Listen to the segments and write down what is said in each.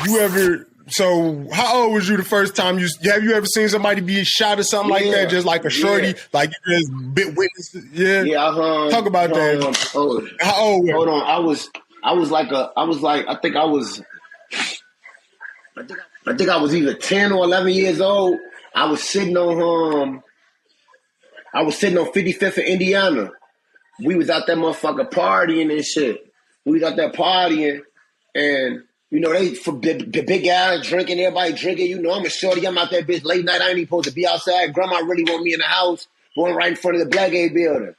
you ever? So how old was you the first time have you ever seen somebody be shot or something like that? Just like a shorty, like you just bit witness. Yeah. Yeah. Talk about that. How old? Hold on. I think I was either 10 or 11 years old. I was sitting on 55th in Indiana. We was out that motherfucker partying and shit. We was out there partying, and you know they for the big guys drinking, everybody drinking. You know I'm a shorty. I'm out that bitch late night. I ain't even supposed to be outside. Grandma really want me in the house, going right in front of the Blackgate building.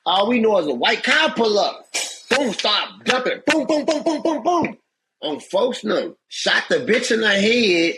All we know is a white car pull up. Boom, stop dumping. Boom, boom, boom, boom, boom, boom. On folks, no. Shot the bitch in the head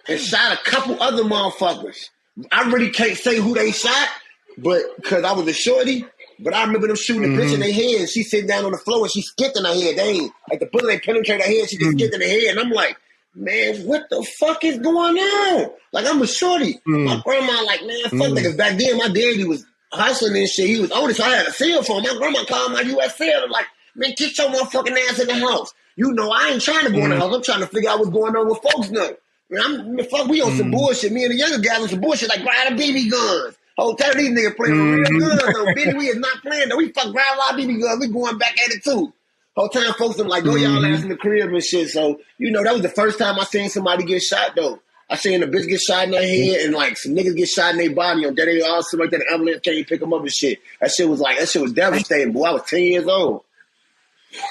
and shot a couple other motherfuckers. I really can't say who they shot, but because I was a shorty, but I remember them shooting the bitch in the head, and she sitting down on the floor and she skipped in her head. They ain't, like the bullet ain't penetrate her head, she just skipped in her head. And I'm like, man, what the fuck is going on? Like, I'm a shorty. My grandma like, man, fuck that. Because back then, my daddy was hustling and shit. He was older, so I had a cell phone. My grandma called my U.S. cell. I'm like, man, get your motherfucking ass in the house. You know, I ain't trying to go in the house. I'm trying to figure out what's going on with folks now. Man, we on some bullshit. Me and the younger guys on some bullshit, like, grab the BB guns. Whole time these niggas playing with real guns, though. Bitch, we is not playing, though. We fuck grab a lot of BB guns. We going back at it, too. Whole time folks them like, go y'all ass in the crib and shit. So, you know, that was the first time I seen somebody get shot, though. I seen a bitch get shot in their head and, like, some niggas get shot in their body. On that, they all something like that. The ambulance can't pick them up and shit. That shit was devastating, boy. I was 10 years old.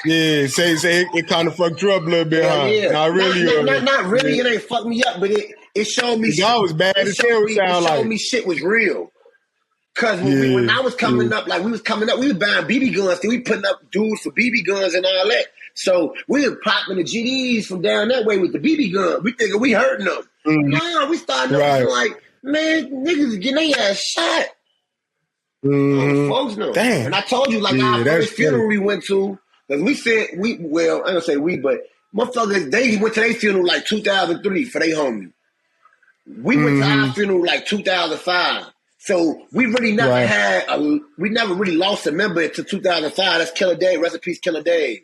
Yeah, say it kind of fucked you up a little bit, huh? Yeah. Not really. Not really. It ain't fucked me up, but it showed me. Y'all was bad as hell. It showed me shit was real. Cause when I was coming up, like we was buying BB guns. We putting up dudes for BB guns and all that. So we were popping the GDs from down that way with the BB gun. We thinking we hurting them. Nah, we started noticing like, man, niggas getting their ass shot. Folks know. Damn. And I told you, like our first funeral we went to. Because we said, I don't say we, but motherfuckers, they went to their funeral like 2003 for their homie. We went to our funeral like 2005. So we really never we never really lost a member until 2005. That's Killer Dave, rest in peace, Killer Dave.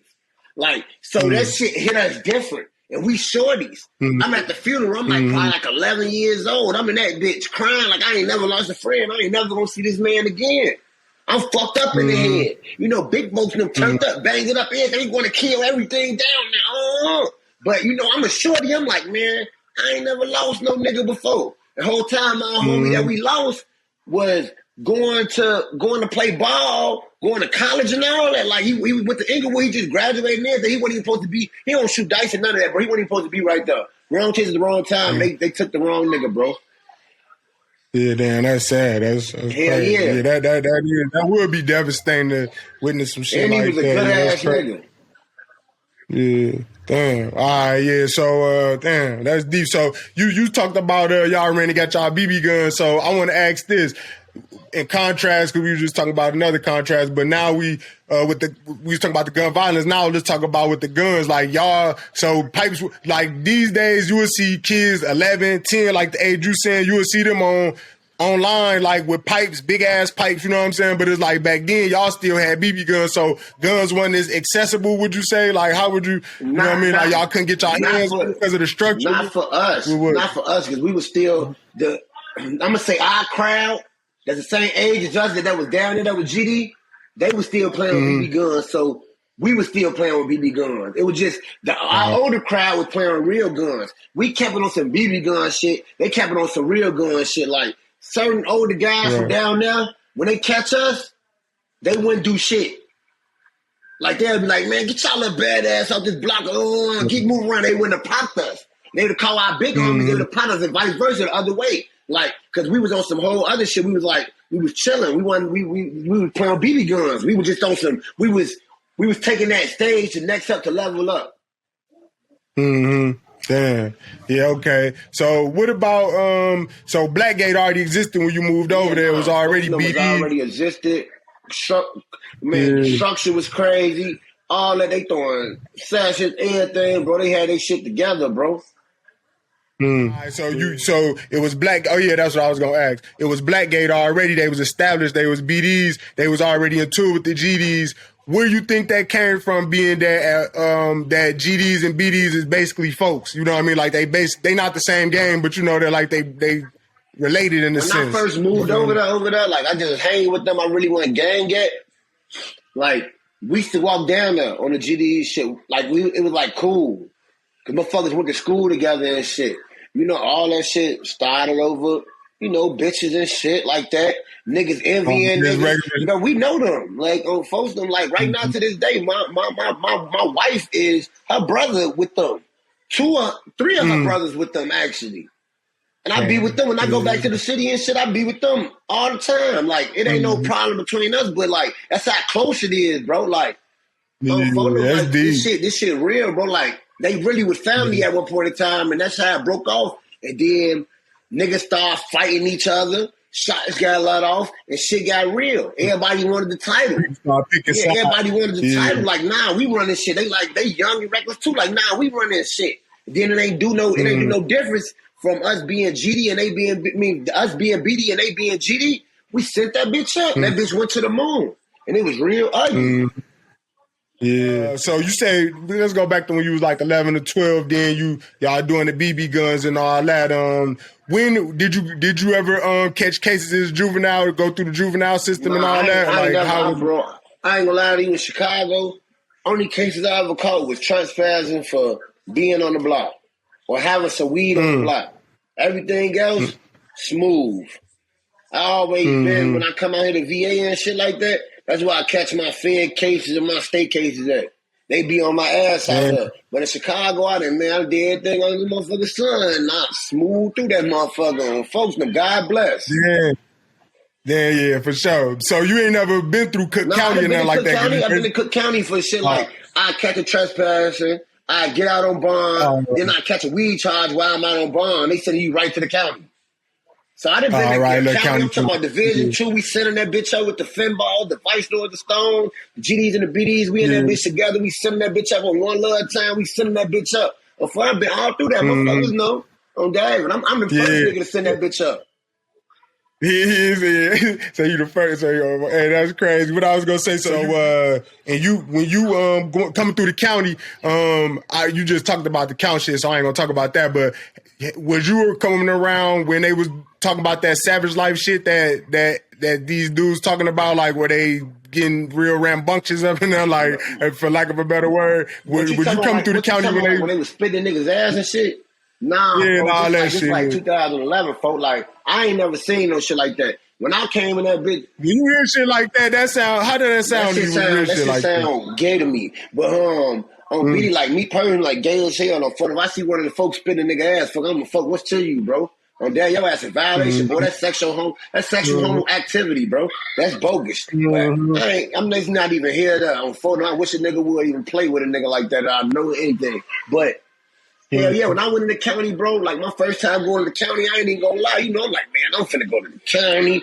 Like, so that shit hit us different. And we shorties. I'm at the funeral, I'm like probably like 11 years old. I'm in that bitch crying like I ain't never lost a friend. I ain't never gonna see this man again. I'm fucked up in the head. You know, big folks them turned up, banged it up, everything. They want to kill everything down now. But, you know, I'm a shorty. I'm like, man, I ain't never lost no nigga before. The whole time my homie that we lost was going to play ball, going to college and all that. Like, he went to Inglewood. He just graduated and everything. He wasn't even supposed to be, he don't shoot dice and none of that, bro. He wasn't even supposed to be right there. Wrong place at the wrong time. They took the wrong nigga, bro. Yeah, damn, that's sad. That's crazy. Yeah, that would be devastating to witness some shit like that. And he was a good-ass nigga. Yeah, damn. All right, yeah, so, damn, that's deep. So, you talked about, y'all already got y'all BB guns, so I want to ask this. In contrast, because we were just talking about another contrast, but now we was talking about the gun violence. Now let's talk about with the guns. Like y'all, so pipes, like these days you will see kids 11, 10, like the age you saying, you will see them online, like with pipes, big ass pipes, you know what I'm saying? But it's like back then y'all still had BB guns, so guns wasn't as accessible, would you say? Like how would you, you know what I mean? Like y'all couldn't get y'all hands because of the structure? Not for us, because we were still, I'm going to say our crowd, that's the same age as us that was down there, that was GD, they were still playing with BB guns, so we were still playing with BB guns. It was just, our older crowd was playing with real guns. We kept it on some BB gun shit, they kept it on some real gun shit, like certain older guys from down there, when they catch us, they wouldn't do shit. Like they'd be like, man, get y'all little badass off this block, keep moving around, they wouldn't have popped us. They would have called our big homies, they would have popped us and vice versa the other way. Like, cause we was on some whole other shit. We was like, we was chilling. We was playing on BB guns. We was just on some, we was taking that stage to next up to level up. Damn. Yeah, okay. So what about, so Blackgate already existed when you moved over there. It was already BD. It already existed. Structure was crazy. All that, they throwing sessions, everything, bro. They had their shit together, bro. Right, so it was oh yeah, that's what I was gonna ask. It was Blackgate already. They was established. They was BDs. They was already in tour with the GDs. where you think that came from, being that that GDs and BDs is basically folks. You know what I mean? Like they not the same game, but you know they're like they related in a sense. When I first moved over there, like I just hang with them. I really wasn't gang yet. Like we used to walk down there on the GD shit. Like it was like cool. Cause motherfuckers went to school together and shit. You know, all that shit started over, you know, bitches and shit like that. Niggas envying niggas. You know, we know them. Like on folks them, like right now to this day, my wife is her brother with them. 3 of her brothers with them actually. And I be with them when I go back to the city and shit. I be with them all the time. Like it ain't no problem between us, but like that's how close it is, bro. Like, like this shit real, bro. Like they really was family at one point in time, and that's how it broke off. And then niggas start fighting each other. Shots got let off, and shit got real. Everybody wanted the title. Everybody wanted the title. Like, nah, we run this shit. They young and reckless too. Like, nah, we run this shit. Then it ain't do no difference from us being GD and they being, us being BD and they being GD. We sent that bitch up. That bitch went to the moon, and it was real ugly. Yeah. So you say, let's go back to when you was like 11 or 12. Then y'all doing the BB guns and all that. When did you ever catch cases as juvenile or go through the juvenile system and all that? I ain't gonna lie to you. In Chicago, only cases I ever caught was trespassing for being on the block or having some weed on the block. Everything else, smooth. I always been, when I come out here to VA and shit like that, that's why I catch my Fed cases and my state cases at. They be on my ass out there. But in Chicago, I did everything on the motherfucker's son. Not smooth through that motherfucker. Folks, God bless. Yeah, for sure. So you ain't never been through Cook County and nothing like that? I've been in Cook County for shit like I catch a trespasser, I get out on bond, then I catch a weed charge while I'm out on bond. They send you right to the county. So I done been in the county. I'm talking about Division 2. We sending that bitch up with the Finball, the Vice Lord, the Stone, the GDs and the BDs. We in that bitch together. We sending that bitch up on one little time. We sending that bitch up. Before I've been all through that, motherfuckers know. On David, I'm the first nigga to send that bitch up. He is. So you the first. So hey, that's crazy. What I was gonna say. So and you when you coming through the county, you just talked about the count shit. So I ain't gonna talk about that. But was you coming around when they was talking about that savage life shit that these dudes talking about, like where they getting real rambunctious up in there, like for lack of a better word? Would you come through the county when they was spitting niggas ass and shit? Nah, yeah, bro, all that shit. It's like 2011, folks. Like I ain't never seen no shit like that. When I came in that bitch, you hear shit like that? How did that sound? That shit sound gay to me. But on BD, like me personally, like gay as hell. No fuck. If I see one of the folks spitting a nigga ass, fuck, I'm gonna fuck. What's to you, bro? On that, your ass is violation, bro. That's sexual homo activity, bro. That's bogus. I'm just not even here on phone. I wish a nigga would even play with a nigga like that. I know anything, but. Hell yeah, when I went in the county, bro, like my first time going to the county, I ain't even gonna lie. You know, I'm like, man, I'm finna go to the county.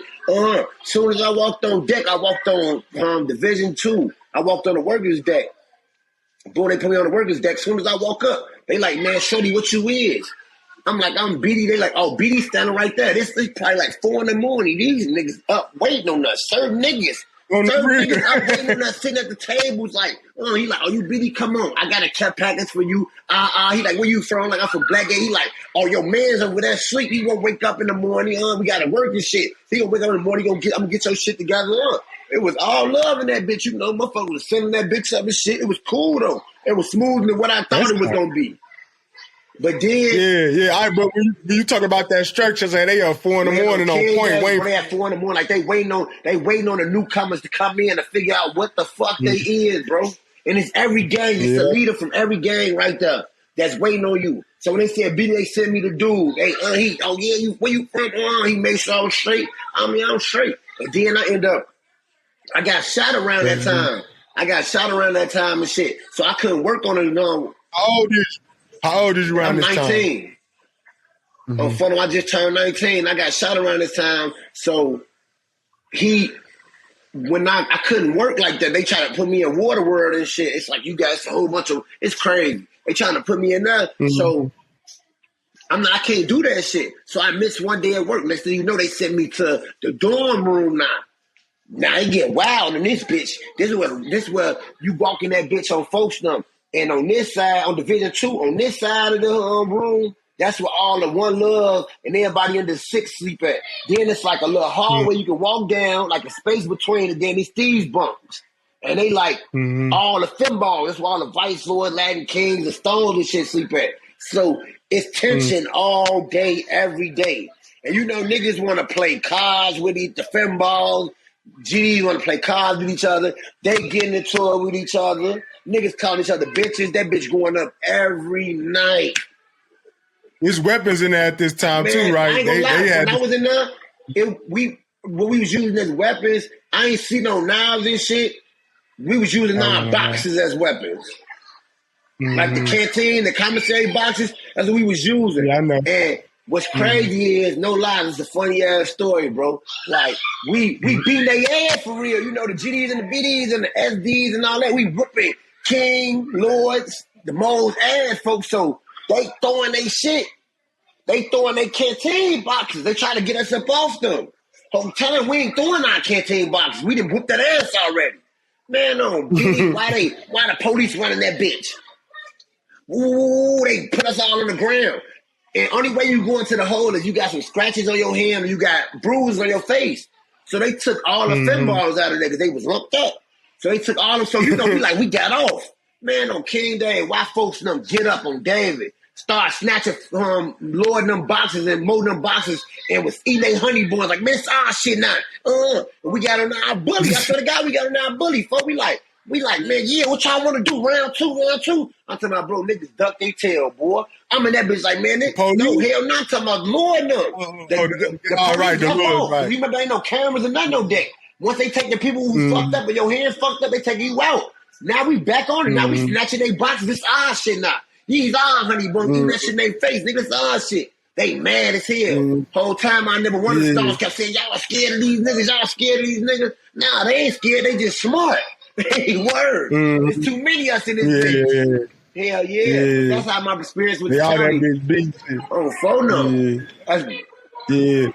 Soon as I walked on deck, I walked on Division 2. I walked on the workers' deck. Boy, they put me on the workers' deck. Soon as I walk up, they like, man, shorty, what you is? I'm like, I'm BD. They like, oh, BD standing right there. This is probably like 4 in the morning. These niggas up waiting on us. Certain niggas. Niggas out waiting on us, sitting at the tables like, he like, oh, you BD, come on. I got a cap package for you. He like, where you from? Like, I'm from Blackgate. He like, oh, your man's over there sleep. He gonna wake up in the morning. We gotta work and shit. He gonna wake up in the morning. I'm gonna get your shit together. It was all love in that bitch. You know, motherfucker was sending that bitch up and shit. It was cool though. It was smoother than what I thought it was gonna be. But then, but when you talk about that structure, say they are 4 in the morning on point. They at 4 in the morning, like they waiting on the newcomers to come in to figure out what the fuck they is, bro. And it's every gang, it's a leader from every gang right there that's waiting on you. So when they said BD, they sent me the dude. Where you from? He made sure I was straight. I'm straight. And then I got shot around that time. And shit. So I couldn't work on it. How old is you around this time? I'm 19. I just turned 19. I got shot around this time. So when I couldn't work like that, they tried to put me in Waterworld and shit. It's like you guys a whole bunch of, it's crazy. They trying to put me in there. So I can't do that shit. So I missed one day at work. Next thing you know, they sent me to the dorm room now. Now it get wild in this bitch. This is where you walk in that bitch on Folksnum. And on this side, on Division 2, on this side of the room, that's where all the One Love and everybody under 6 sleep at. Then it's like a little hallway you can walk down, like a space between, and then these thieves bunks. And they like all the Finballs. That's where all the Vice Lord, Latin Kings, and Stones and shit sleep at. So it's tension all day, every day. And you know niggas want to play cards with the Finballs. GDs want to play cards with each other. They getting into it with each other. Niggas calling each other bitches. That bitch going up every night. There's weapons in there at this time, man, too, right? I ain't gonna lie. When I was in there, what we was using as weapons, I ain't see no knives and shit. We was using our boxes as weapons. Like the canteen, the commissary boxes, that's what we was using. Yeah, I know. And what's crazy is, no lie, it's a funny ass story, bro. Like, we beating their ass for real. You know, the GDs and the BDs and the SDs and all that. We whooping King, Lords, the Moles ass folks. So they throwing their shit. They throwing their canteen boxes. They trying to get us up off them. Whole time we ain't throwing our canteen boxes. We done whooped that ass already. Man, no, BD, why the police running that bitch? Ooh, they put us all on the ground. And only way you go into the hole is you got some scratches on your hand or you got bruises on your face. So they took all the Finballs out of there because they was lumped up. So they took all of them. So, you know, we got off. Man, on King Day, why folks them get up on David, start snatching Lord them boxes and molding them boxes and was eating their honey buns like, man, it's our shit now. We got on our bully. I swear to God, we got on our bully. Folks, we like, man, yeah, what y'all want to do? Round two. I'm talking about, bro, niggas duck their tail, boy. I'm in that bitch like, man, no, hell no. I'm talking about Lord them. All right, the Lord, right. Remember, there ain't no cameras and nothing no day. Once they take the people who fucked up and your hands fucked up, they take you out. Now we back on it. Now we snatching their boxes. This our shit now. These our honey buns. Eating that shit in their face. Nigga, this our shit. They mad as hell. Whole time I never one of the stars kept saying, y'all scared of these niggas. Y'all scared of these niggas. Nah, they ain't scared. They just smart. Word. There's too many of us in this bitch. Hell yeah. That's how my experience with the county. They all that big shit. Oh, phone number. Yeah.